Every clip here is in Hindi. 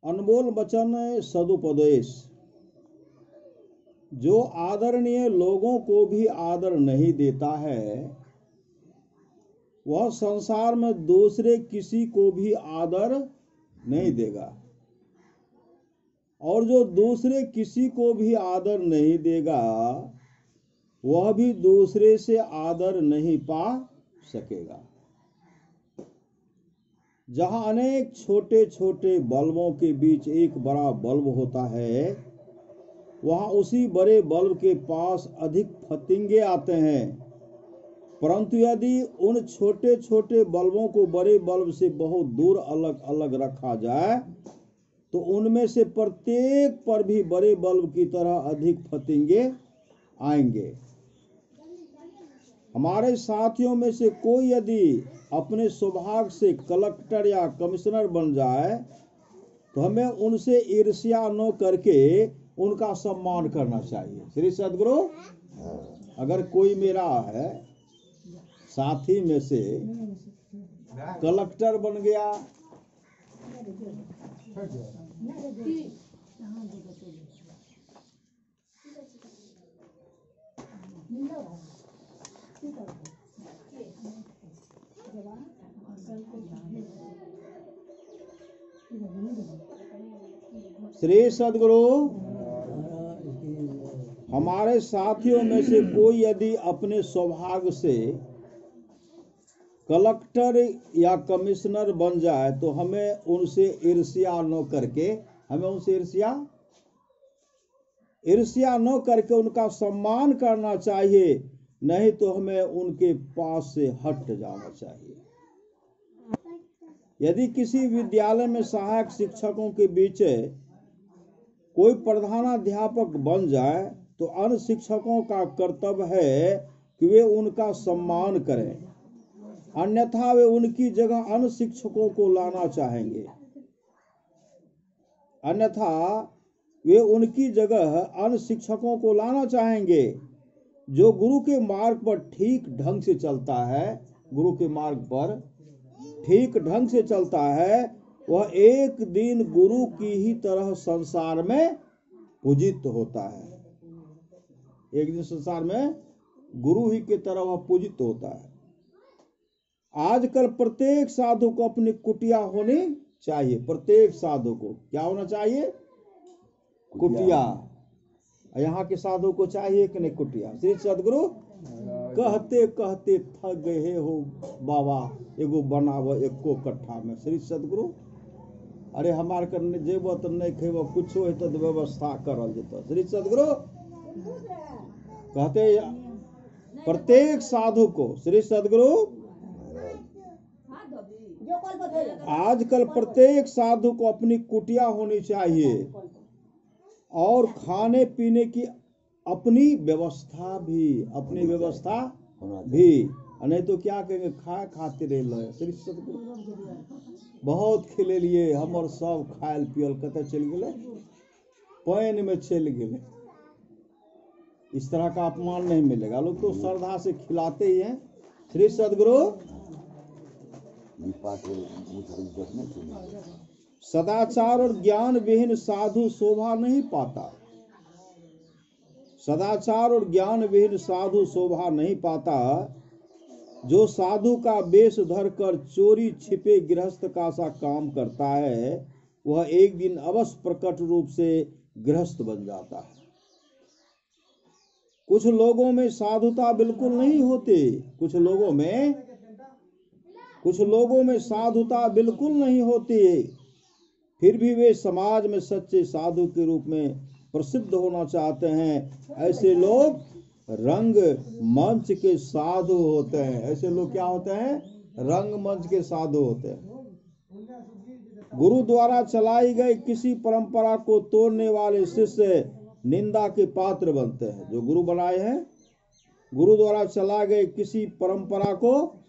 अनमोल वचन सदुपदेश। जो आदरणीय लोगों को भी आदर नहीं देता है वह संसार में दूसरे किसी को भी आदर नहीं देगा, और जो दूसरे किसी को भी आदर नहीं देगा वह भी दूसरे से आदर नहीं पा सकेगा। जहां अनेक छोटे छोटे बल्बों के बीच एक बड़ा बल्ब होता है, वहां उसी बड़े बल्ब के पास अधिक फतिंगे आते हैं। परंतु यदि उन छोटे छोटे बल्बों को बड़े बल्ब से बहुत दूर अलग अलग रखा जाए तो उनमें से प्रत्येक पर भी बड़े बल्ब की तरह अधिक फतिंगे आएंगे। हमारे साथियों में से कोई यदि अपने सौभाग्य से कलेक्टर या कमिश्नर बन जाए तो हमें उनसे ईर्ष्या न करके उनका सम्मान करना चाहिए। श्री सद्गुरु, अगर कोई मेरा है साथी में से कलेक्टर बन गया, श्री सद्गुरु, हमारे साथियों में से कोई यदि अपने सौभाग्य से कलेक्टर या कमिश्नर बन जाए तो हमें उनसे ईर्ष्या न करके न करके उनका सम्मान करना चाहिए, नहीं तो हमें उनके पास से हट जाना चाहिए। यदि किसी विद्यालय में सहायक शिक्षकों के बीच कोई प्रधानाध्यापक बन जाए तो अन्य शिक्षकों का कर्तव्य है कि वे उनका सम्मान करें, अन्यथा वे उनकी जगह अन्य शिक्षकों को लाना चाहेंगे। जो गुरु के मार्ग पर ठीक ढंग से चलता है वह एक दिन गुरु की ही तरह संसार में पूजित होता है। एक दिन संसार में गुरु ही की तरह वह पूजित होता है। आजकल प्रत्येक साधु को अपनी कुटिया होनी चाहिए। प्रत्येक साधु को क्या होना चाहिए? कुटिया। यहाँ के साधु को चाहिए कि नहीं कुटिया? श्री सद्गुरु कहते कहते थक गए हो बाबा, एगो बनाव एको कट्ठा में। श्री सद्गुरु, अरे हमार करने जेब तो नहीं खेब, कुछ हो तो व्यवस्था करल जेता। श्री सद्गुरु कहते प्रत्येक साधु को, श्री सद्गुरु आजकल प्रत्येक साधु को अपनी कुटिया होनी चाहिए और खाने पीने की अपनी व्यवस्था भी, नहीं तो क्या कहेंगे, खाते रह। श्री सद्गुरु बहुत खिले लिए हमर सब खायल पियल कते चल गए, पानी में चल गए। इस तरह का अपमान नहीं मिलेगा। लोग तो श्रद्धा से खिलाते ही हैं। श्री सद्गुरु सदाचार और ज्ञान विहीन साधु शोभा नहीं पाता। सदाचार और ज्ञान विहीन साधु शोभा नहीं पाता। जो साधु का वेश धरकर चोरी छिपे गृहस्थ का सा काम करता है वह एक दिन अवश्य प्रकट रूप से गृहस्थ बन जाता है। कुछ लोगों में साधुता बिल्कुल नहीं होती, कुछ लोगों में साधुता बिल्कुल नहीं होती, फिर भी वे समाज में सच्चे साधु के रूप में प्रसिद्ध होना चाहते हैं। ऐसे लोग रंग मंच के साधु होते हैं। ऐसे लोग क्या होते हैं? रंग मंच के साधु होते हैं। गुरु द्वारा चलाई गई किसी परंपरा को तोड़ने वाले शिष्य निंदा के पात्र बनते हैं। जो गुरु बनाए हैं, गुरु द्वारा चला गए किसी परंपरा को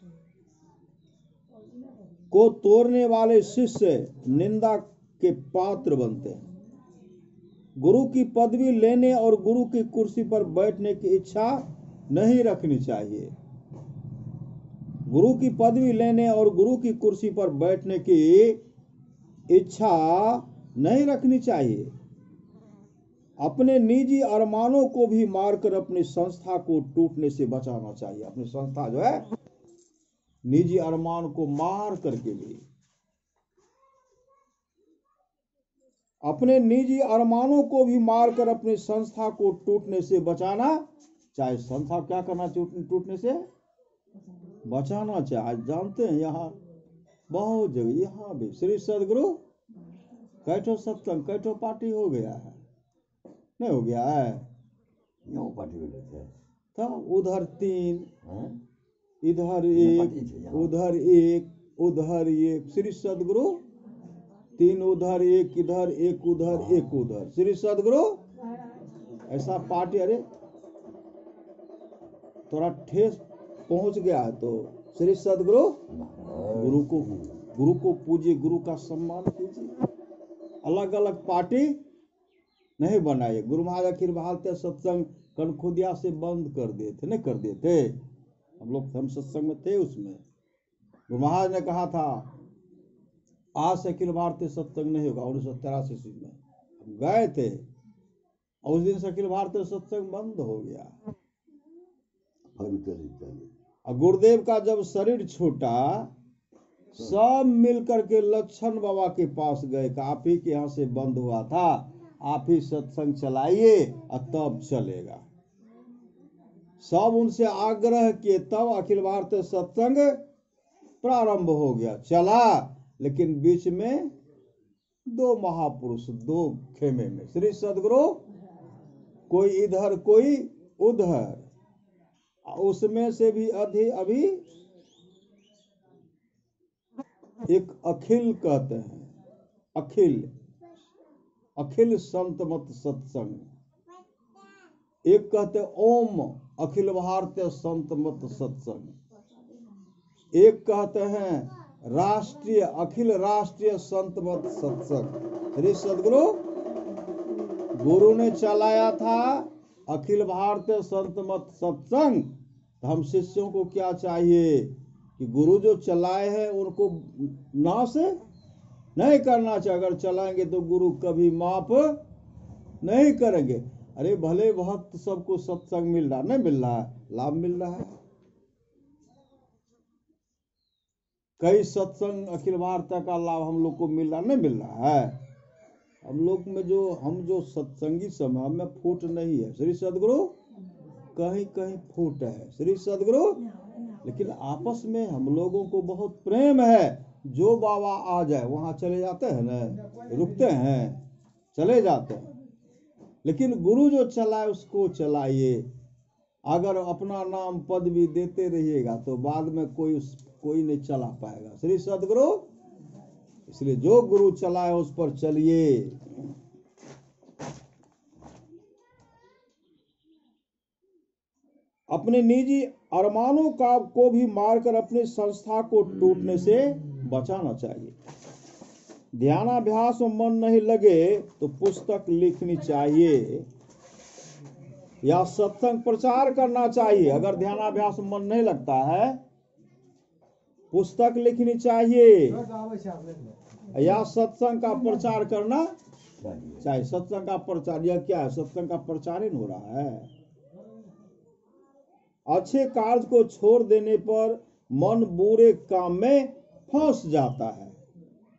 तोड़ने वाले शिष्य निंदा के पात्र बनते हैं। गुरु की पदवी लेने और गुरु की कुर्सी पर बैठने की इच्छा नहीं रखनी चाहिए। गुरु की पदवी लेने और गुरु की कुर्सी पर बैठने की इच्छा नहीं रखनी चाहिए। अपने निजी अरमानों को भी मारकर अपनी संस्था को टूटने से बचाना चाहिए। अपनी संस्था जो है निजी अरमान को मार करके भी, अपने निजी अरमानों को भी मारकर अपनी संस्था को टूटने से बचाना चाहे। संस्था क्या करना, टूटने से बचाना चाहिए। आज जानते हैं यहाँ बहुत जगह, यहाँ भी श्री सदगुरु कैठो सत्संग कैठो पार्टी हो गया है, नहीं हो गया है? यहाँ पार्टी में रहते हैं था उधर 3 हाँ? इधर यहाँ 1 पार्टी है यहाँ। उधर 1 उधर 1 श्री सदगुरु 3 उधर 1 इधर 1 उधर 1 उधर श्री सदगुरु ऐसा पार्टी। अरे थोड़ा ठेस पहुंच गया है तो श्री सदगुरु गुरु को पूजिए, गुरु का सम्मान कीजिए। अलग अलग पार्टी नहीं बनाइए। गुरु महाराज अखिल भारतीय सत्संग कनखुदिया से बंद कर दिए थे, नहीं कर दिए थे? हम सत्संग में थे, उसमें गुरु महाराज ने कहा था आज से अखिल भारतीय सत्संग नहीं होगा। 1983 में हम गए थे और उस दिन से अखिल भारतीय सत्संग बंद हो गया। और गुरुदेव का जब शरीर छूटा, सब मिलकर के लक्षण बाबा के पास गए कि आप ही के यहाँ से बंद हुआ था, आप ही सत्संग चलाइए और तब चलेगा। सब उनसे आग्रह किए, तब अखिल भारतीय सत्संग प्रारंभ हो गया, चला। लेकिन बीच में 2 महापुरुष 2 खेमे में, श्री सदगुरु कोई इधर कोई उधर, उसमें से भी अभी एक अखिल कहते हैं, अखिल संत मत सत्संग, एक कहते ओम अखिल भारतीय संत मत सत्संग, एक कहते हैं राष्ट्रीय अखिल राष्ट्रीय संत मत सत्संग। श्री सदगुरु गुरु ने चलाया था अखिल भारतीय संत मत सत्संग। तो हम शिष्यों को क्या चाहिए कि गुरु जो चलाए हैं उनको नाश नहीं करना चाहिए। अगर चलाएंगे तो गुरु कभी माफ नहीं करेंगे। अरे भले भक्त सबको सत्संग मिल रहा, नहीं मिल रहा है, लाभ मिल रहा है। कई सत्संग अखिल भारतीय का लाभ हम लोग को मिल रहा, नहीं मिल रहा है। हम लोग में हम जो सत्संगी समय में फूट नहीं है। श्री सदगुरु कहीं कहीं फूट है श्री सदगुरु, लेकिन आपस में हम लोगों को बहुत प्रेम है। जो बाबा आ जाए वहां चले जाते हैं ना, रुकते हैं, चले जाते हैं। लेकिन गुरु जो चलाए उसको चलाइए। अगर अपना नाम पद भी देते रहिएगा तो बाद में कोई नहीं चला पाएगा। श्री सदगुरु, इसलिए जो गुरु चलाए उस पर चलिए। अपने निजी अरमानों को भी मारकर अपनी संस्था को टूटने से बचाना चाहिए। ध्यानाभ्यास में मन नहीं लगे तो पुस्तक लिखनी चाहिए या सत्संग प्रचार करना चाहिए। अगर ध्यानाभ्यास में मन नहीं लगता है, पुस्तक लिखनी चाहिए या सत्संग का प्रचार करना चाहिए। सत्संग का प्रचार, यह क्या है? सत्संग का प्रचार ही हो रहा है। अच्छे कार्य को छोड़ देने पर मन बुरे काम में फंस जाता है।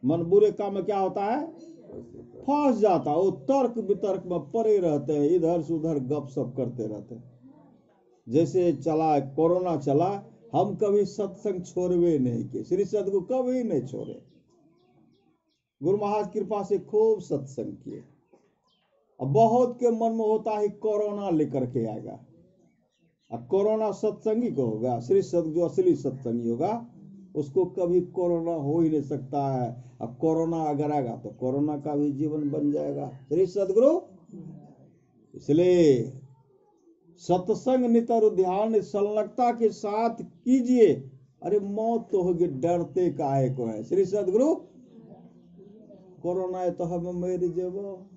मन बुरे काम में क्या होता है? फंस जाता है। वो तर्क वितर्क में पड़े रहते हैं, इधर से उधर गपशप करते रहते हैं। जैसे चला कोरोना चला, हम कभी सत्संग छोड़वे नहीं किए। श्री सदगुरु कभी नहीं छोड़े। गुरु महाराज कृपा से खूब सत्संग किए। अब बहुत के मन में होता है कोरोना लेकर के आएगा, अब कोरोना सत्संगी को होगा। श्री सदगुरु जो असली सत्संगी होगा उसको कभी कोरोना हो ही नहीं सकता है। अब कोरोना अगर आएगा तो कोरोना का भी जीवन बन जाएगा। श्री सदगुरु, इसलिए सत्संग नितर ध्यान संलग्नता के साथ कीजिए। अरे मौत तो होगी, डरते काहे को है? श्री सदगुरु, कोरोना है तो हम मेरी जेबो,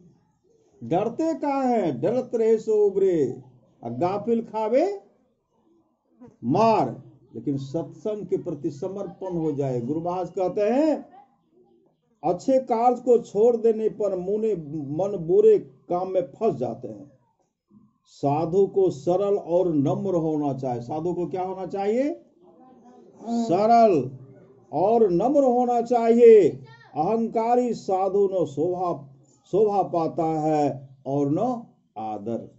डरते काहे है? डरत रहे सो उबरे, गाफिल खावे मार। लेकिन सत्संग के प्रति समर्पण हो जाए। गुरु महाराज कहते हैं अच्छे कार्य को छोड़ देने पर मन बुरे काम में फंस जाते हैं। साधु को सरल और नम्र होना चाहिए। साधु को क्या होना चाहिए? सरल और नम्र होना चाहिए। अहंकारी साधु न शोभा पाता है और न आदर।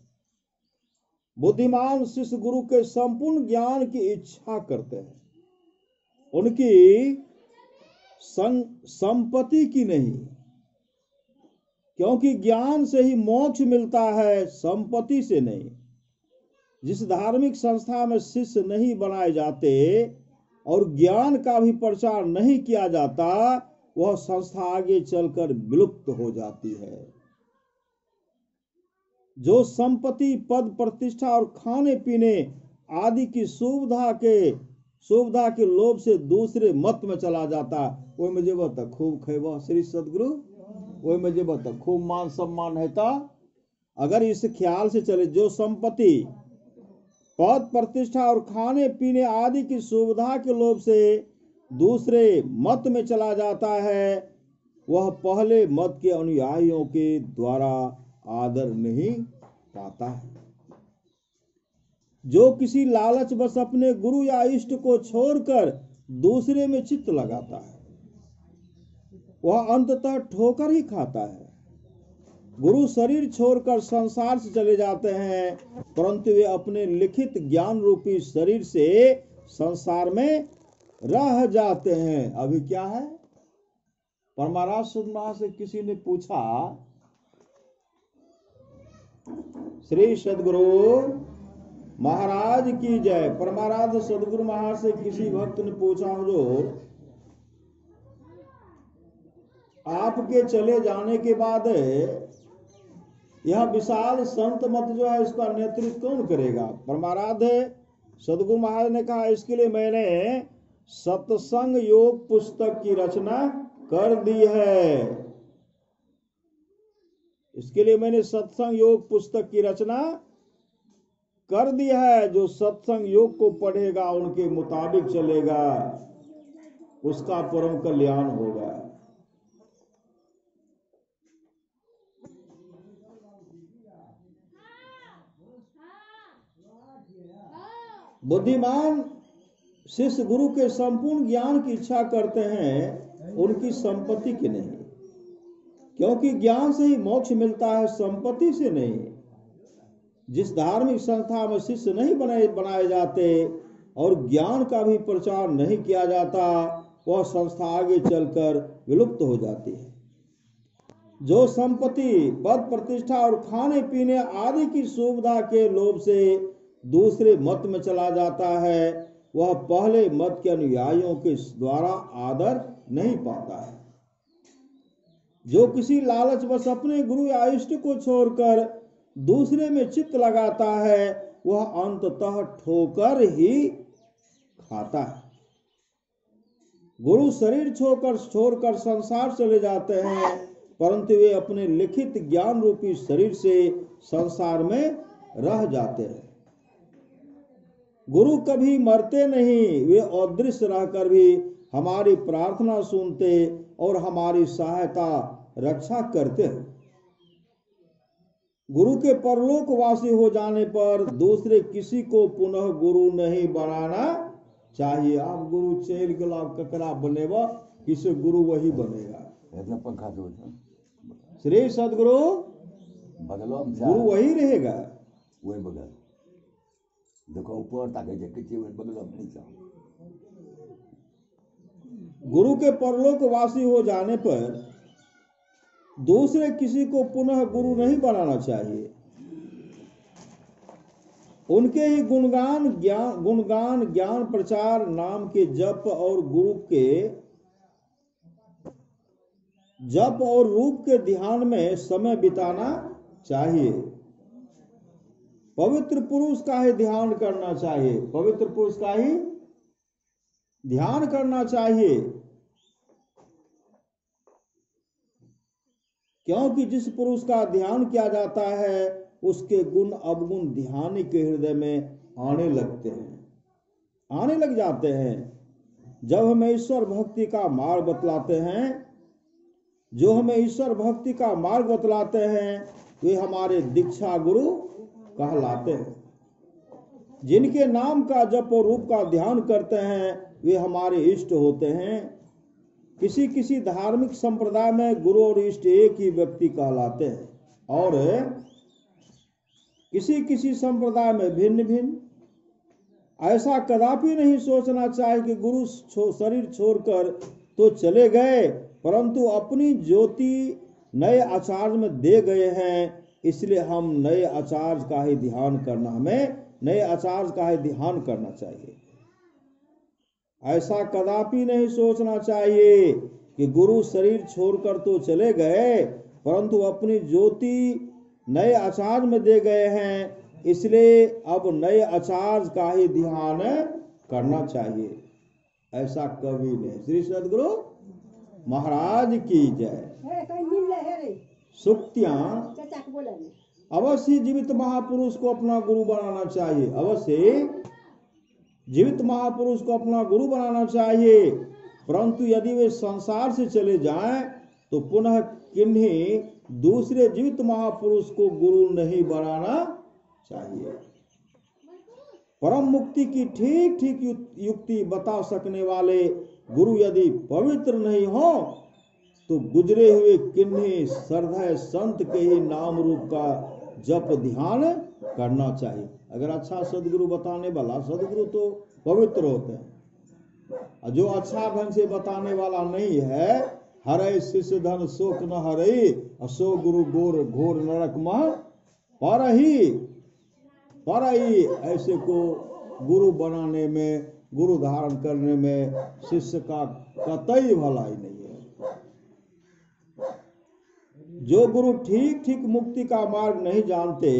बुद्धिमान शिष्य गुरु के संपूर्ण ज्ञान की इच्छा करते हैं, उनकी संपत्ति की नहीं, क्योंकि ज्ञान से ही मोक्ष मिलता है, संपत्ति से नहीं। जिस धार्मिक संस्था में शिष्य नहीं बनाए जाते और ज्ञान का भी प्रचार नहीं किया जाता, वह संस्था आगे चलकर विलुप्त हो जाती है। जो संपत्ति, पद, प्रतिष्ठा और खाने पीने आदि की सुविधा के लोभ से दूसरे मत में चला जाता, वही में जेब तक खूब खेब श्री सदगुरु, वही में जेब तक खूब मान सम्मान है। अगर इस ख्याल से चले, जो संपत्ति, पद, प्रतिष्ठा और खाने पीने आदि की सुविधा के लोभ से दूसरे मत में चला जाता है, वह पहले मत के अनुयायियों के द्वारा आदर नहीं पाता है। जो किसी लालच बस अपने गुरु या इष्ट को छोड़कर दूसरे में चित्त लगाता है, वह अंततः ठोकर ही खाता है। गुरु शरीर छोड़कर संसार से चले जाते हैं, परंतु वे अपने लिखित ज्ञान रूपी शरीर से संसार में रह जाते हैं। अभी क्या है? परमाराज सदगुरु से किसी ने पूछा, श्री सदगुरु महाराज की जय। परमाराध सदगुरु महाराज से किसी भक्त ने पूछा, हुजूर आपके चले जाने के बाद यह विशाल संत मत जो है, इसका नेतृत्व कौन करेगा? परमाराध सदगुरु महाराज ने कहा, इसके लिए मैंने सत्संग योग पुस्तक की रचना कर दी है। इसके लिए मैंने सत्संग योग पुस्तक की रचना कर दी है। जो सत्संग योग को पढ़ेगा, उनके मुताबिक चलेगा, उसका परम कल्याण होगा। बुद्धिमान शिष्य गुरु के संपूर्ण ज्ञान की इच्छा करते हैं, उनकी संपत्ति की नहीं, क्योंकि ज्ञान से ही मोक्ष मिलता है, संपत्ति से नहीं। जिस धार्मिक संस्था में शिष्य नहीं बनाए जाते और ज्ञान का भी प्रचार नहीं किया जाता, वह संस्था आगे चलकर विलुप्त हो जाती है। जो संपत्ति, पद, प्रतिष्ठा और खाने पीने आदि की सुविधा के लोभ से दूसरे मत में चला जाता है, वह पहले मत के अनुयायियों के द्वारा आदर नहीं पाता है। जो किसी लालच बस अपने गुरु या इष्ट को छोड़कर दूसरे में चित्त लगाता है, वह अंततः ठोकर ही खाता है। गुरु शरीर छोड़कर संसार चले जाते हैं, परंतु वे अपने लिखित ज्ञान रूपी शरीर से संसार में रह जाते हैं। गुरु कभी मरते नहीं, वे अदृश्य रहकर भी हमारी प्रार्थना सुनते और हमारी सहायता रक्षा करते हैं। गुरु के परलोकवासी हो जाने पर दूसरे किसी को पुनः गुरु नहीं बनाना चाहिए। आप गुरु चेल के लाभ ककरा बनेगा, किसी गुरु वही बनेगा। पंखा दो श्री सदगुरु गुरु वही रहेगा, वही बगल देखो ऊपर ताके जैसे बगल नहीं चाहो। गुरु के परलोकवासी हो जाने पर दूसरे किसी को पुनः गुरु नहीं बनाना चाहिए। उनके ही गुणगान ज्ञान प्रचार, नाम के जप और गुरु के जप और रूप के ध्यान में समय बिताना चाहिए। पवित्र पुरुष का ही ध्यान करना चाहिए, पवित्र पुरुष का ही ध्यान करना चाहिए, क्योंकि जिस पुरुष का ध्यान किया जाता है, उसके गुण अवगुण ध्यानी के हृदय में आने लग जाते हैं। जब हमें ईश्वर भक्ति का मार्ग बतलाते हैं, जो हमें ईश्वर भक्ति का मार्ग बतलाते हैं वे हमारे दीक्षा गुरु कहलाते हैं। जिनके नाम का जप और रूप का ध्यान करते हैं वे हमारे इष्ट होते हैं। किसी किसी धार्मिक संप्रदाय में गुरु और इष्ट एक ही व्यक्ति कहलाते हैं और किसी किसी संप्रदाय में भिन्न भिन्न। ऐसा कदापि नहीं सोचना चाहिए कि गुरु शरीर छोड़कर तो चले गए परंतु अपनी ज्योति नए आचार्य में दे गए हैं, इसलिए हम नए आचार्य का ही ध्यान करना चाहिए। ऐसा कदापि नहीं सोचना चाहिए कि गुरु शरीर छोड़कर तो चले गए परंतु अपनी ज्योति नए आचार्य में दे गए हैं, इसलिए अब नए आचार्य का ही ध्यान करना चाहिए। ऐसा कभी नहीं। श्री सद्गुरु महाराज की जय। सुक्तियां अवश्य जीवित महापुरुष को अपना गुरु बनाना चाहिए, अवश्य जीवित महापुरुष को अपना गुरु बनाना चाहिए, परंतु यदि वे संसार से चले जाएं तो पुनः किन्हीं दूसरे जीवित महापुरुष को गुरु नहीं बनाना चाहिए। परम मुक्ति की ठीक ठीक युक्ति बता सकने वाले गुरु यदि पवित्र नहीं हो तो गुजरे हुए किन्हीं श्रद्धेय संत के ही नाम रूप का जप ध्यान करना चाहिए। अगर अच्छा सदगुरु बताने वाला, सदगुरु तो पवित्र होते हैं, जो अच्छा ढंग से बताने वाला नहीं है, हरे शिष्य धन शोक न हरे असो गुरु गोर घोर नरक मह पर ही, ऐसे को गुरु बनाने में, गुरु धारण करने में शिष्य का कतई भलाई नहीं है। जो गुरु ठीक ठीक मुक्ति का मार्ग नहीं जानते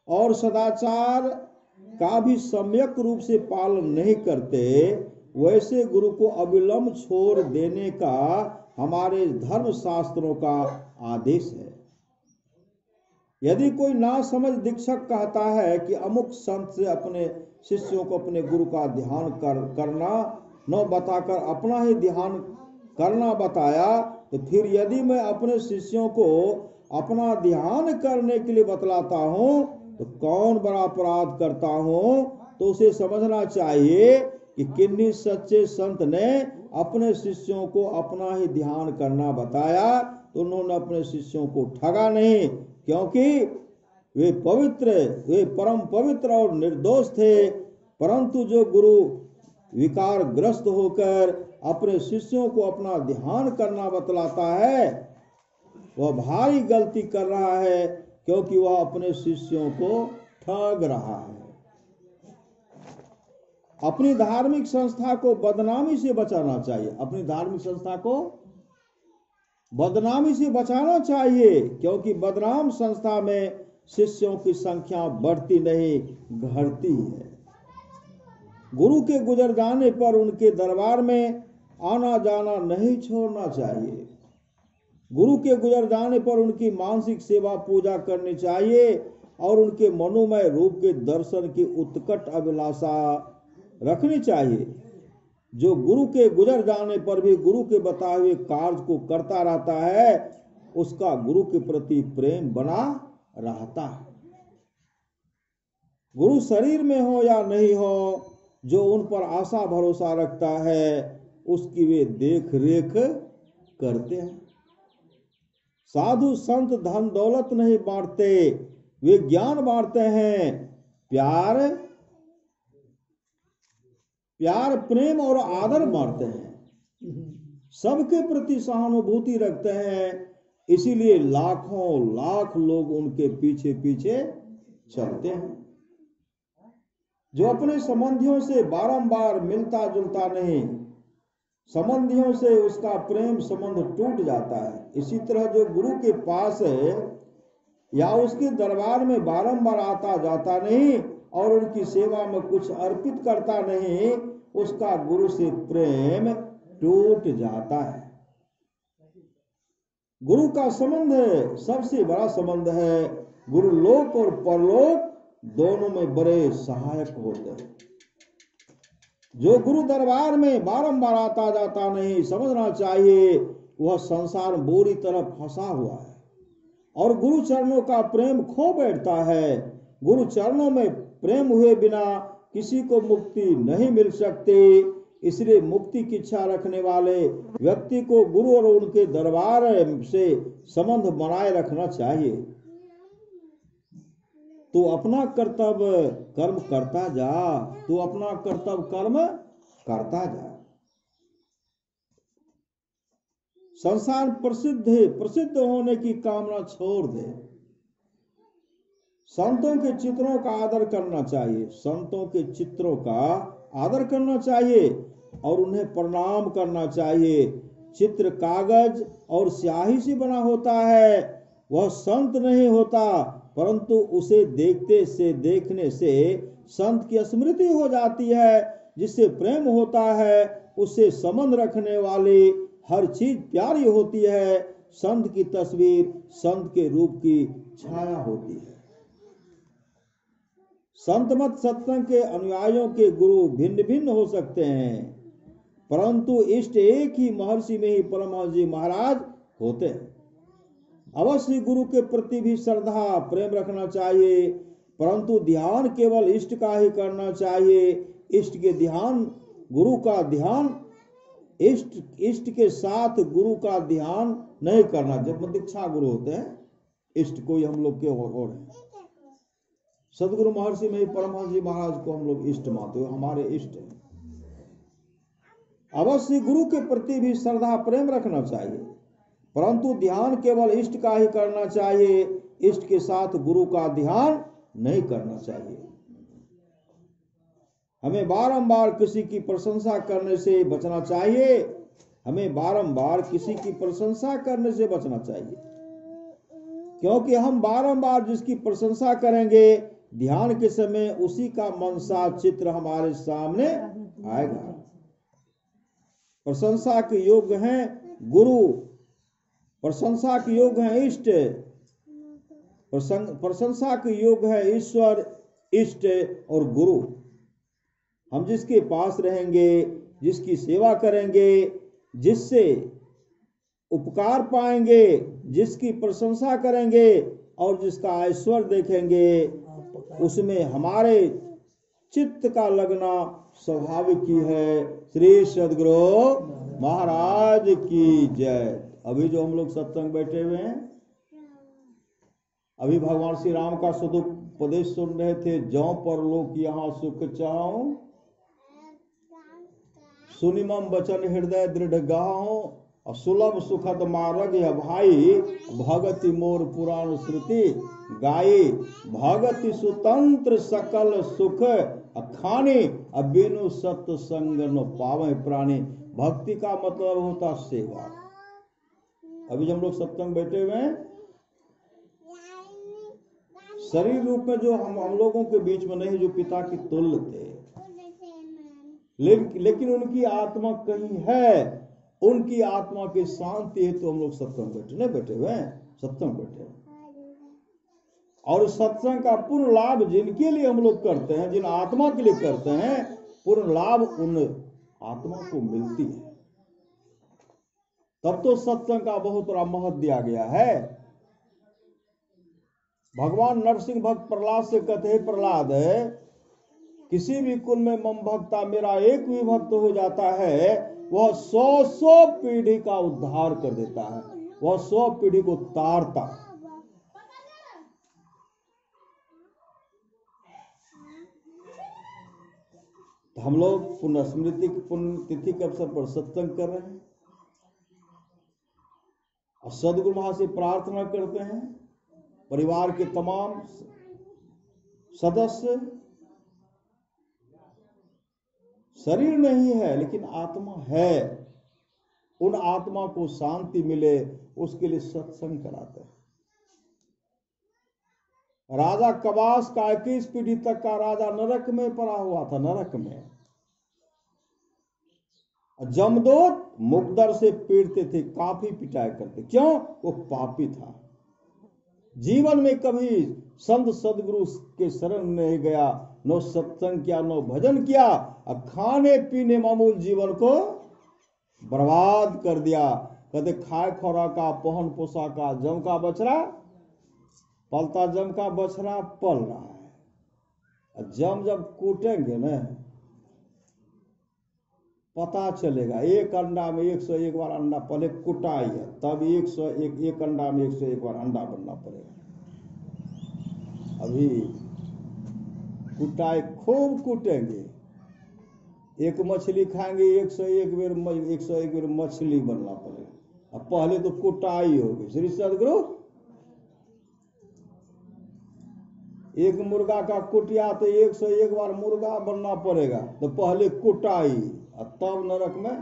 और सदाचार का भी सम्यक रूप से पालन नहीं करते, वैसे गुरु को अविलंब छोड़ देने का हमारे धर्म शास्त्रों का आदेश है। यदि कोई नासमझ दीक्षक कहता है कि अमुक संत से अपने शिष्यों को अपने गुरु का ध्यान करना न बताकर अपना ही ध्यान करना बताया, तो फिर यदि मैं अपने शिष्यों को अपना ध्यान करने के लिए बतलाता हूं तो कौन बड़ा अपराध करता हूं। तो उसे समझना चाहिए कि किन्हीं सच्चे संत ने अपने शिष्यों को अपना ही ध्यान करना बताया तो उन्होंने अपने शिष्यों को ठगा नहीं, क्योंकि वे परम पवित्र और निर्दोष थे। परंतु जो गुरु विकार ग्रस्त होकर अपने शिष्यों को अपना ध्यान करना बतलाता है वह भारी गलती कर रहा है, क्योंकि वह अपने शिष्यों को ठग रहा है। अपनी धार्मिक संस्था को बदनामी से बचाना चाहिए, अपनी धार्मिक संस्था को बदनामी से बचाना चाहिए, क्योंकि बदनाम संस्था में शिष्यों की संख्या बढ़ती नहीं घटती है। गुरु के गुजर जाने पर उनके दरबार में आना जाना नहीं छोड़ना चाहिए। गुरु के गुजर जाने पर उनकी मानसिक सेवा पूजा करनी चाहिए और उनके मनोमय रूप के दर्शन की उत्कट अभिलाषा रखनी चाहिए। जो गुरु के गुजर जाने पर भी गुरु के बताए हुए कार्य को करता रहता है, उसका गुरु के प्रति प्रेम बना रहता है। गुरु शरीर में हो या नहीं हो, जो उन पर आशा भरोसा रखता है उसकी वे देख रेख करते हैं। साधु संत धन दौलत नहीं बांटते, वे ज्ञान बांटते हैं। प्यार प्रेम और आदर बांटते हैं। सबके प्रति सहानुभूति रखते हैं, इसीलिए लाखों लाख लोग उनके पीछे पीछे चलते हैं। जो अपने संबंधियों से बारंबार मिलता जुलता नहीं, संबंधियों से उसका प्रेम संबंध टूट जाता है। इसी तरह जो गुरु के पास है या उसके दरबार में बारंबार आता जाता नहीं और उनकी सेवा में कुछ अर्पित करता नहीं, उसका गुरु से प्रेम टूट जाता है। गुरु का संबंध सबसे बड़ा संबंध है। गुरु लोक और परलोक दोनों में बड़े सहायक होते हैं। जो गुरु दरबार में बारंबार आता जाता नहीं, समझना चाहिए वह संसार में बुरी तरह फंसा हुआ है और गुरु चरणों का प्रेम खो बैठता है। गुरु चरणों में प्रेम हुए बिना किसी को मुक्ति नहीं मिल सकती। इसलिए मुक्ति की इच्छा रखने वाले व्यक्ति को गुरु और उनके दरबार से संबंध बनाए रखना चाहिए। तो अपना कर्तव्य कर्म करता जा, तू अपना कर्तव्य कर्म करता जा। संसार प्रसिद्ध होने की कामना छोड़ दे। संतों के चित्रों का आदर करना चाहिए, संतों के चित्रों का आदर करना चाहिए और उन्हें प्रणाम करना चाहिए। चित्र कागज और स्याही से बना होता है, वह संत नहीं होता, परंतु उसे देखने से संत की स्मृति हो जाती है। जिससे प्रेम होता है उससे संबंध रखने वाली हर चीज प्यारी होती है। संत की तस्वीर संत के रूप की छाया होती है। संत मत सत्संग के अनुयायियों के गुरु भिन्न भिन्न हो सकते हैं, परंतु इष्ट एक ही महर्षि में ही परमहंस जी महाराज होते हैं। अवश्य गुरु के प्रति भी श्रद्धा प्रेम रखना चाहिए, परंतु ध्यान केवल इष्ट का ही करना चाहिए। इष्ट के ध्यान गुरु का ध्यान इष्ट के साथ गुरु का ध्यान नहीं करना। जब दीक्षा गुरु होते हैं, इष्ट कोई हम लोग के और हैं। सदगुरु महर्षि में ही परमहंस जी महाराज को हम लोग इष्ट मानते हैं, हमारे इष्ट हैं। अवश्य गुरु के प्रति भी श्रद्धा प्रेम रखना चाहिए, परंतु ध्यान केवल इष्ट का ही करना चाहिए। इष्ट के साथ गुरु का ध्यान नहीं करना चाहिए। हमें बारंबार किसी की प्रशंसा करने से बचना चाहिए। हमें बारंबार किसी की प्रशंसा करने से बचना चाहिए, क्योंकि हम बारंबार जिसकी प्रशंसा करेंगे ध्यान के समय उसी का मनसा चित्र हमारे सामने आएगा। प्रशंसा के योग्य हैं गुरु, प्रशंसा के योग्य है इष्ट, प्रशंसा के योग्य है ईश्वर, इष्ट और गुरु। हम जिसके पास रहेंगे, जिसकी सेवा करेंगे, जिससे उपकार पाएंगे, जिसकी प्रशंसा करेंगे और जिसका ऐश्वर्य देखेंगे, उसमें हमारे चित्त का लगना स्वाभाविक ही है। श्री सद्गुरु महाराज की जय। अभी जो हम लोग सत्संग बैठे हुए हैं, अभी भगवान श्री राम का सदुपदेश सुन रहे थे। जौ पर लोक यहाँ सुख चाहूं, सुनिमम बचन हृदय दृढ़ गाहूं, और सुलभ सुखद मार्ग है भाई, भगति मोर पुराण श्रुति गाई, भगति सुतंत्र सकल सुख अखानी, अबिनु सत्संग न पावे प्राणी। भक्ति का मतलब होता सेवा। अभी जब हम लोग सत्संग बैठे हुए हैं, शरीर रूप में जो हम लोगों के बीच में नहीं, जो पिता की तुल्य थे, लेकिन उनकी आत्मा कहीं है। उनकी आत्मा की शांति है तो हम लोग सत्संग बैठे हुए हैं, सत्संग बैठे हैं। और सत्संग का पूर्ण लाभ जिनके लिए हम लोग करते हैं, जिन आत्मा के लिए करते हैं, पूर्ण लाभ उन आत्मा को मिलती है। तब तो सत्संग का बहुत बड़ा महत्व दिया गया है। भगवान नरसिंह भक्त प्रहलाद से कहते हैं, प्रहलाद किसी भी कुल में मम भक्ता, मेरा एक भी भक्त हो जाता है, वह 100 पीढ़ी का उद्धार कर देता है, वह 100 पीढ़ी को तारता है। तो हम लोग पुण्य स्मृति की पुण्यतिथि के अवसर पर सत्संग कर रहे हैं और सदगुरु महाराज से प्रार्थना करते हैं, परिवार के तमाम सदस्य, शरीर नहीं है लेकिन आत्मा है, उन आत्मा को शांति मिले, उसके लिए सत्संग कराते हैं। राजा कबास का 21 पीढ़ी तक का राजा नरक में पड़ा हुआ था, नरक में। जमदूत मुकदर से पीटते थे, काफी पिटाई करते। क्यों? वो पापी था, जीवन में कभी संत सदगुरु के शरण नहीं गया, नो सत्संग किया, नो भजन किया, अब खाने पीने मामूल जीवन को बर्बाद कर दिया। कहते खाए खोरा का पहन पोसा का जम का बछड़ा पलता, जम का बछड़ा पल रहा है। और जम जब कूटेंगे ना पता चलेगा। एक अंडा में 101 बार अंडा, पहले कुटाई है तब 101, एक अंडा में 101 बार अंडा बनना पड़ेगा। अभी कुटाई खूब कूटेंगे, एक मछली खाएंगे 101 बेर मछली बनना पड़ेगा। अब पहले तो कुटाई होगी। श्री सदगुरु एक मुर्गा का कुटिया तो 101 बार मुर्गा बनना पड़ेगा, तो पहले कुटाई और तब नरक में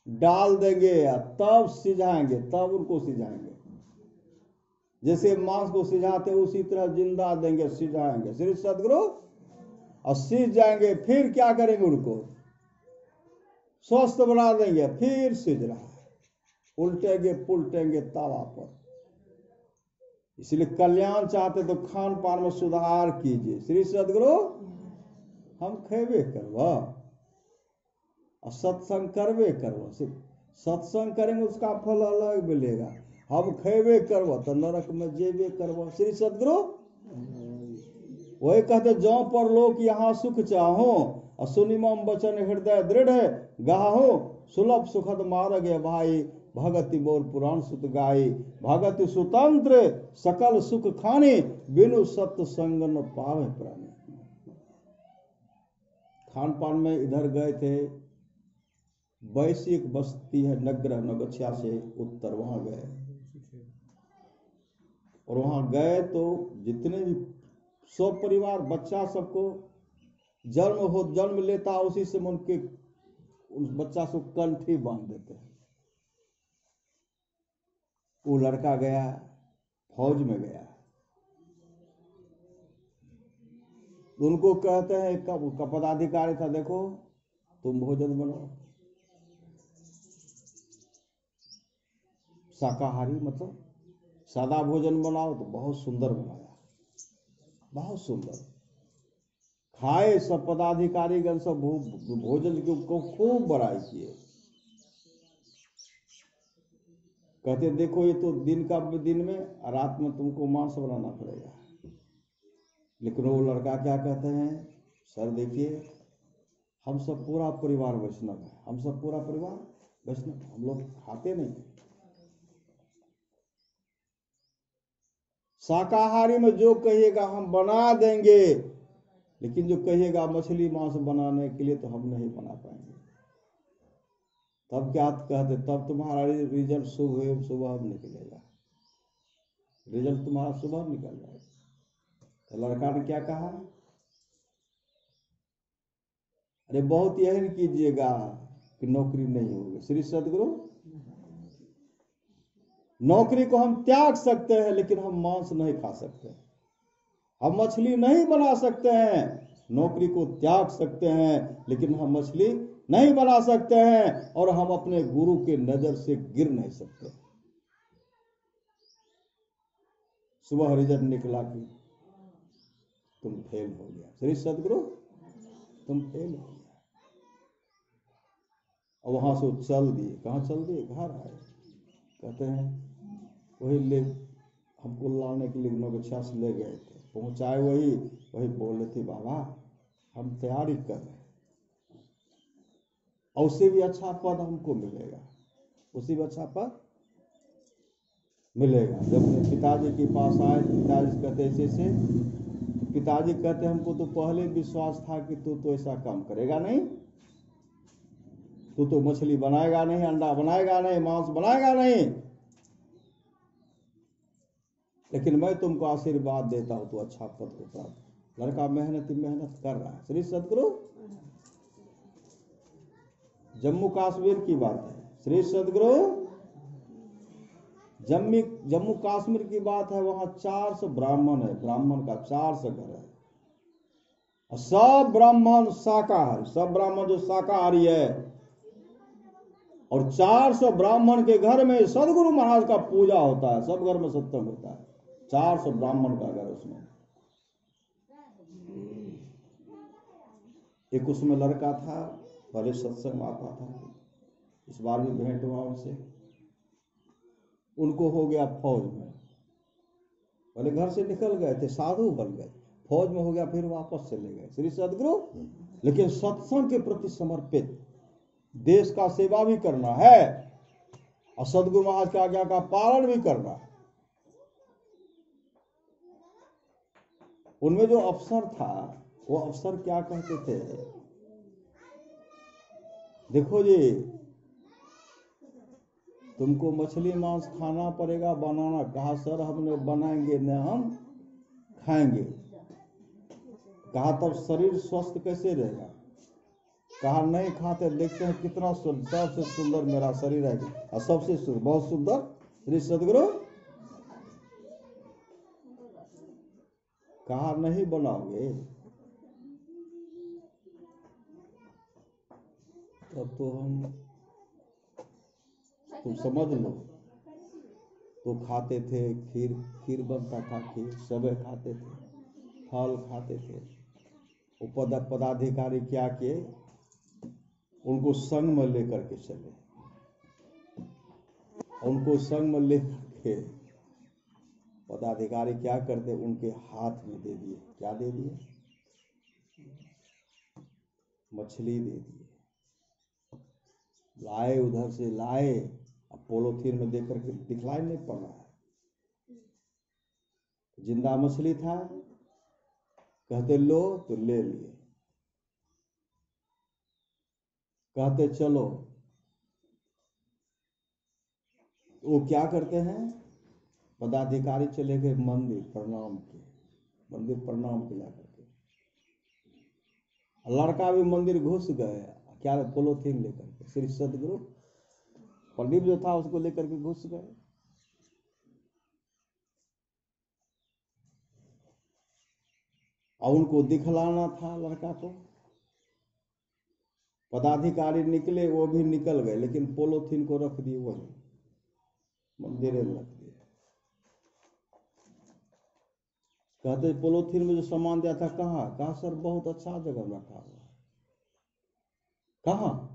डाल देंगे और तब सिझाएंगे, तब उनको सिझाएंगे। जैसे मांस को सिझाते उसी तरह जिंदा देंगे, सिझाएंगे श्री सदगुरु, और सिझ जाएंगे। फिर क्या करेंगे, उनको स्वस्थ बना देंगे। फिर सिझ रहा है, उल्टेंगे पुलटेंगे तवा पर। इसलिए कल्याण चाहते तो खान पान में सुधार कीजिए। श्री सदगुरु हम खेबे करब और सत्संग करबे करब, सिर्फ सत्संग करेंगे उसका फल अलग मिलेगा। हम खेबे करब तो नरक में जेबे करब। श्री सदगुरु वही कहते, जौ पर लोक यहाँ सुख चाहो और सुनिमम वचन हृदय दृढ़ गाहो, सुलभ सुखद मार्ग है भाई, भगति बोल पुराण सुत गाई, भगति सुतंत्र सकल सुख खाने, बिनु सत्य संग न पावे प्राणी। खान पान में इधर गए थे, वैश्विक बस्ती है नगरा नगछिया से उत्तर, वहां गए। और वहां गए तो जितने भी सब परिवार बच्चा सबको जन्म लेता उसी से उनके उस बच्चा को कंठी बांध देते हैं। वो लड़का गया फौज में गया, उनको कहते हैं का पदाधिकारी था, देखो तुम भोजन बनाओ, शाकाहारी मतलब सादा भोजन बनाओ। तो बहुत सुंदर बनाया, बहुत सुंदर खाए। सब पदाधिकारीगण सब भोजन को खूब बड़ाई किए। कहते देखो ये तो दिन में, रात में तुमको मांस बनाना पड़ेगा। लेकिन वो लड़का क्या कहते हैं, सर देखिए हम सब पूरा परिवार वैष्णव है, हम सब पूरा परिवार वैष्णव, हम लोग खाते नहीं। शाकाहारी में जो कहिएगा हम बना देंगे, लेकिन जो कहिएगा मछली मांस बनाने के लिए तो हम नहीं बना पाएंगे। तब क्या कहते, तब तुम्हारा रिजल्ट सुबह निकलेगा, रिजल्ट तुम्हारा सुबह निकल जाएगा। तो लड़का ने क्या कहा, अरे बहुत यही कीजिएगा कि नौकरी नहीं होगी। श्री सदगुरु नौकरी को हम त्याग सकते हैं, लेकिन हम मांस नहीं खा सकते। हम मछली नहीं बना सकते हैं, नौकरी को त्याग सकते हैं, लेकिन हम मछली नहीं बना सकते हैं। और हम अपने गुरु के नजर से गिर नहीं सकते। सुबह रिजल्ट निकला कि तुम फेल हो गया। श्री सदगुरु तुम फेल हो गया। और वहां से चल दिए। कहाँ चल दिए, घर आए। कहते हैं वही ले हमको लाने के लिए नगछिया से ले गए थे, पहुंचाए वही बोल रहे थे, बाबा हम तैयारी कर रहे हैं और उससे भी अच्छा पद हमको मिलेगा, उससे भी अच्छा पद मिलेगा। जब पिताजी के पास आए, पिताजी कहते ऐसे, पिताजी कहते हमको तो पहले विश्वास था कि तू तो ऐसा काम करेगा नहीं, तू तो मछली बनाएगा नहीं, अंडा बनाएगा नहीं, मांस बनाएगा नहीं, लेकिन मैं तुमको आशीर्वाद देता हूं तो अच्छा पद को प्राप्त। लड़का मेहनत कर रहा है। श्री सदगुरु जम्मू कश्मीर की बात है। श्री सदगुरु जम्मू कश्मीर की बात है। वहां 400 ब्राह्मण है, ब्राह्मण का 400 घर है। और सब ब्राह्मण शाकाहारी, सब ब्राह्मण जो शाकाहारी है। और 400 ब्राह्मण के घर में सदगुरु महाराज का पूजा होता है, सब घर में सत्संग होता है। 400 ब्राह्मण का घर उसमें। एक उसमें लड़का था, बड़े सत्संग आता था, इस बार भी भेंट हुआ उनसे। उनको हो गया फौज में, पहले घर से निकल गए थे, साधु बन गए, फौज में हो गया, फिर वापस चले गए श्री सदगुरु। लेकिन सत्संग के प्रति समर्पित, देश का सेवा भी करना है और सदगुरु महाराज की आज्ञा का पालन भी करना है। उनमें जो अफसर था, वो अफसर क्या कहते थे, देखो जी तुमको मछली मांस खाना पड़ेगा, बनाना। कहा सर हमने बनाएंगे न हम खाएंगे। कहा तब शरीर स्वस्थ कैसे रहेगा। कहा नहीं खाते, देखते हैं कितना सबसे सुंदर मेरा शरीर है, और सबसे सुंदर, बहुत सुंदर श्री सदगुरु। कहा नहीं बनाओगे तब तो हम, तुम समझ लो। तो खाते थे, खीर बनता था, खीर सबे खाते थे, फल खाते थे। वो पदाधिकारी क्या किए, उनको संग में लेकर के चले, उनको संग में लेकर के पदाधिकारी क्या करते, उनके हाथ में दे दिए। क्या दे दिए, मछली दे दिए। लाए, उधर से लाए, अब पोलोथीन में देकर के दिखलाई नहीं पड़ रहा है, जिंदा मछली था। कहते लो, तो ले लिए। कहते चलो, वो क्या करते हैं, पदाधिकारी चले गए मंदिर प्रणाम के, मंदिर प्रणाम किया करके। लड़का भी मंदिर घुस गए, क्या पोलोथीन लेकर के, श्री सदगुरु प्रदीप जो था उसको लेकर के घुस गए। और उनको दिखलाना था लड़का को। पदाधिकारी निकले, वो भी निकल गए, लेकिन पोलोथीन को रख दिए वही मंदिर में रख दिए। कहते पोलोथीन में जो सामान दिया था कहाँ, कहा सर बहुत अच्छा जगह रखा हुआ है। कहाँ,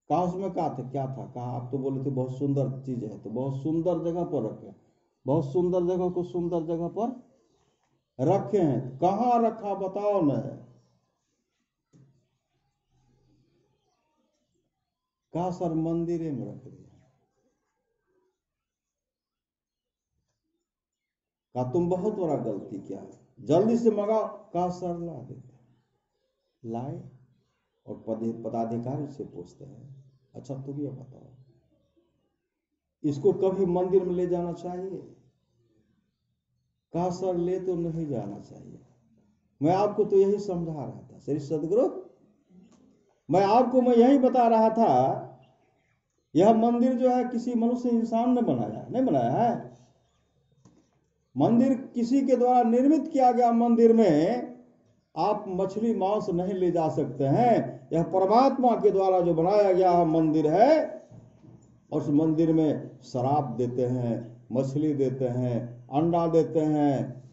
कहा उसमें क्या था, क्या था। कहा आप तो बोले थे बहुत सुंदर चीज है, तो बहुत सुंदर जगह पर रखे, बहुत सुंदर जगह को सुंदर जगह पर रखे हैं। कहाँ रखा बताओ न। कहा सर मंदिर में रख दिया। कहा तुम बहुत बड़ा गलती किया है, जल्दी से मंगाओ। कहा सर ला देते। लाए और पदाधिकारी से पूछते हैं, अच्छा तुम ये बताओ, इसको कभी मंदिर में ले जाना चाहिए। कहा सर ले तो नहीं जाना चाहिए, मैं आपको तो यही समझा रहा था श्री सदगुरु, मैं यही बता रहा था। यह मंदिर जो है किसी मनुष्य इंसान ने बनाया नहीं, बनाया है। मंदिर किसी के द्वारा निर्मित किया गया मंदिर में आप मछली मांस नहीं ले जा सकते हैं। यह परमात्मा के द्वारा जो बनाया गया मंदिर है, और उस मंदिर में शराब देते हैं, मछली देते हैं, अंडा देते हैं,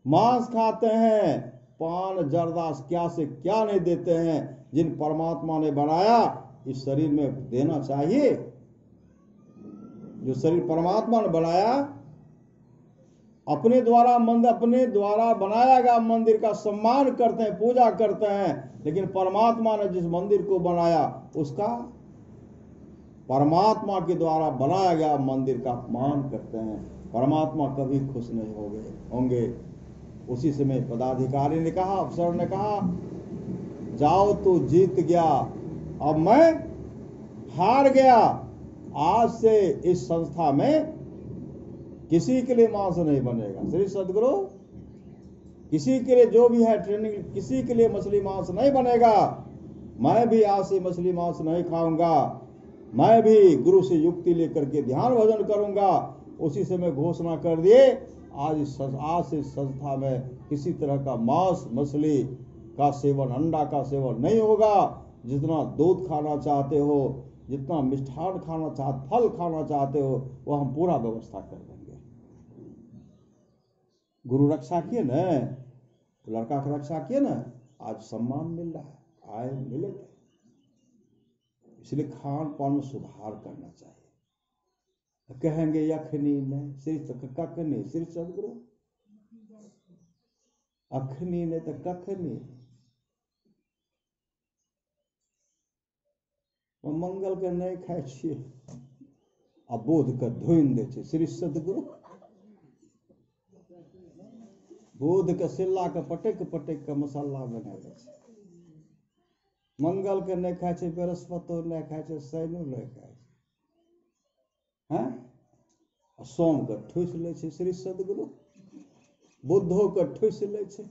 मांस खाते हैं, पान जर्दा क्या से क्या नहीं देते हैं। जिन परमात्मा ने बनाया इस शरीर में देना चाहिए। जो शरीर परमात्मा ने बनाया, अपने द्वारा बनाया गया मंदिर का सम्मान करते हैं, पूजा करते हैं। लेकिन परमात्मा ने जिस मंदिर को बनाया, उसका, परमात्मा के द्वारा बनाया गया मंदिर का अपमान करते हैं। परमात्मा कभी खुश नहीं होंगे। उसी समय पदाधिकारी ने कहा, अफसर ने कहा, जाओ तो जीत गया, अब मैं हार गया। आज से इस संस्था में किसी के लिए मांस नहीं बनेगा। श्री सदगुरु, किसी के लिए जो भी है ट्रेनिंग, किसी के लिए मछली मांस नहीं बनेगा। मैं भी आज से मछली मांस नहीं खाऊंगा। मैं भी गुरु से युक्ति लेकर के ध्यान भजन करूंगा। उसी समय घोषणा कर दिए, आज से संस्था में किसी तरह का मांस मछली का सेवन, अंडा का सेवन नहीं होगा। जितना दूध खाना चाहते हो, जितना मिष्ठान खाना चाहते, फल खाना चाहते हो, वह हम पूरा व्यवस्था कर देंगे। गुरु रक्षा किए न, लड़का की रक्षा किए न, आज सम्मान मिल रहा है। आए मिले थे, इसलिए खान पान में सुधार करना चाहिए। कहेंगे यखनी नहीं श्री कखनी, श्री सदगुरु अखनी नहीं तो कखनी। मंगल के नहीं खाए छिए आ बोध के धोइन दे छै श्री सदगुरु। बोध के सिल्ला के पटक पटक के मसाला बना दे छै। मंगल के नहीं खाए छै, बृहस्पति नहीं खाए छै, शनि नहीं खाए छै, हैं सोम के ठूस ले छै श्री सदगुरु। बुधो के ठूस ले छै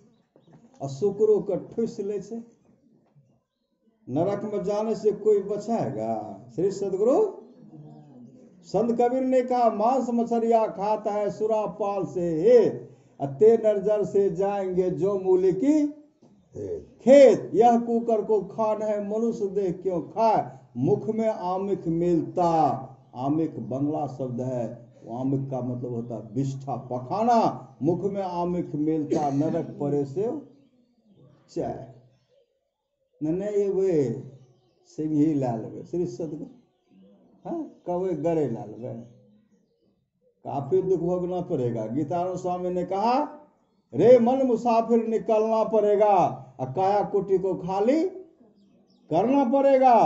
आ शुक्रो के ठूस ले छै। नरक में जाने से कोई बचाएगा? श्री सदगुरु। संत कबीर ने कहा मांस मछलियां खाता है सुरापाल से हे, अते नरजर से जाएंगे जो मूली की खेत। यह कुकर को खान है मनुष्य देह क्यों खाए, मुख में आमिख मिलता। आमिख बंगला शब्द है, आमिख का मतलब होता है विष्ठा पखाना। मुख में आमिख मिलता नरक परे से चाय। नहीं वे सिंही ला लेवे श्री सदगुरु, हाँ कवे गरे ला लेवे, काफी दुख भोगना पड़ेगा। गीतानंद स्वामी ने कहा रे मन मुसाफिर निकलना पड़ेगा, काया कुटी को खाली करना पड़ेगा।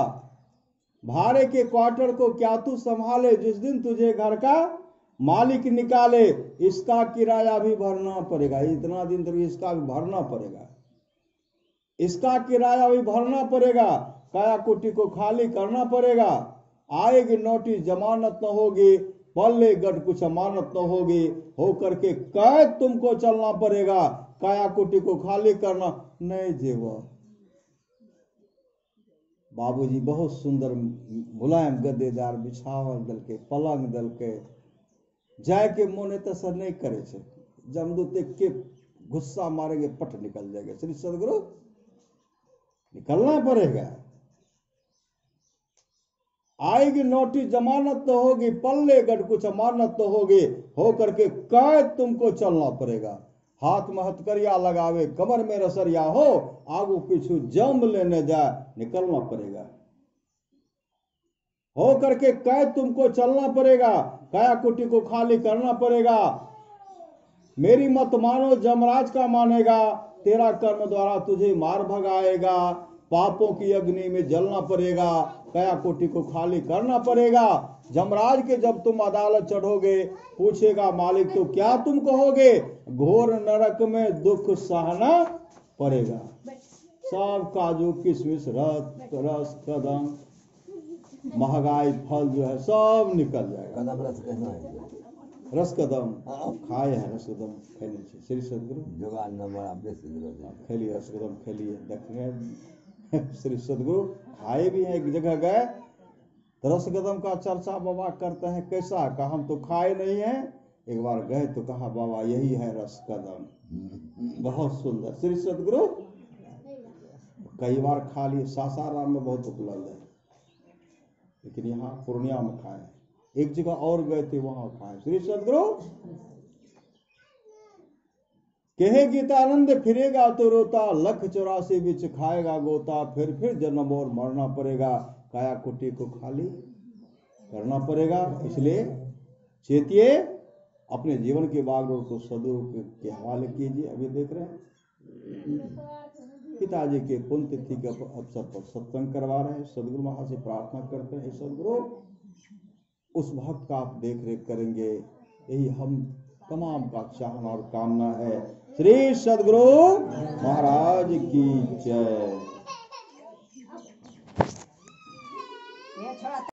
भाड़े के क्वार्टर को क्या तू संभाले, जिस दिन तुझे घर का मालिक निकाले। इसका किराया भी भरना पड़ेगा, इतना दिन तो इसका भी भरना पड़ेगा, इसका किराया भी भरना पड़ेगा। काया कुटी को खाली करना पड़ेगा। आएगी नोटिस जमानत न होगी, पल्ले गट कुछ अमानत न होगी, हो करके कैद तुमको चलना पड़ेगा। काया कुटी को खाली करना नहीं जेवा। बाबूजी बहुत सुंदर मुलायम गद्देदार बिछावन दल के पलंग दल के जाय के मोने तसर नहीं करे छे। जमदूत के गुस्सा मारेंगे पट निकल जाएगा। श्री सदगुरु निकलना पड़ेगा। आएगी नोटिस जमानत तो होगी, पल्ले गट कुछ अमानत तो होगी, हो करके कैद तुमको चलना पड़ेगा। हाथ में हथकरिया लगावे कमर में रसरिया हो, आगू पीछू जम लेने जाए निकलना पड़ेगा। हो करके कैद तुमको चलना पड़ेगा। काया कुटी को खाली करना पड़ेगा। मेरी मत मानो जमराज का मानेगा, तेरा कर्म द्वारा तुझे मार भगाएगा। पापों की अग्नि में जलना पड़ेगा, काया कोटि को खाली करना पड़ेगा। जमराज के जब तुम अदालत चढ़ोगे, पूछेगा मालिक तो क्या तुम कहोगे, घोर नरक में दुख सहना पड़ेगा। सब काजू किशमिश रस कदम महंगाई फल जो है सब निकल जाएगा। कदम रस कहना है, रस कदम खाए हैं, रस कदम खेले छे श्री सदगुरु जुगाड़ नंबर आप बेच खेलिए, रस कदम खेलिए देखने श्री सदगुरु खाए भी हैं। एक जगह गए तो रस कदम का चर्चा बाबा करते हैं, कैसा? कहा हम तो खाए नहीं हैं। एक बार गए तो कहा बाबा यही है रस कदम, बहुत सुंदर। श्री सदगुरु कई बार खा लिए, सासाराम में बहुत उपलब्ध है, लेकिन यहाँ पूर्णिया में खाए। एक जगह और गए थे वहां खाए। श्री सदगुरु कहे गीतानंद फिरेगा तो रोता, 184 बिच खाएगा गोता। फिर जन्म और मरना पड़ेगा, काया कुटी को खाली करना पड़ेगा। इसलिए चेतिए, अपने जीवन के बागडोर को सदगुरु के हवाले कीजिए। अभी देख रहे हैं पिताजी के पुण्यतिथि के अवसर पर सत्संग करवा रहे हैं। सदगुरु महाराज से प्रार्थना करते हैं सदगुरु उस भक्त का आप देख रेख करेंगे, यही हम तमाम का चाहना और कामना है। श्री सदगुरु महाराज की जय।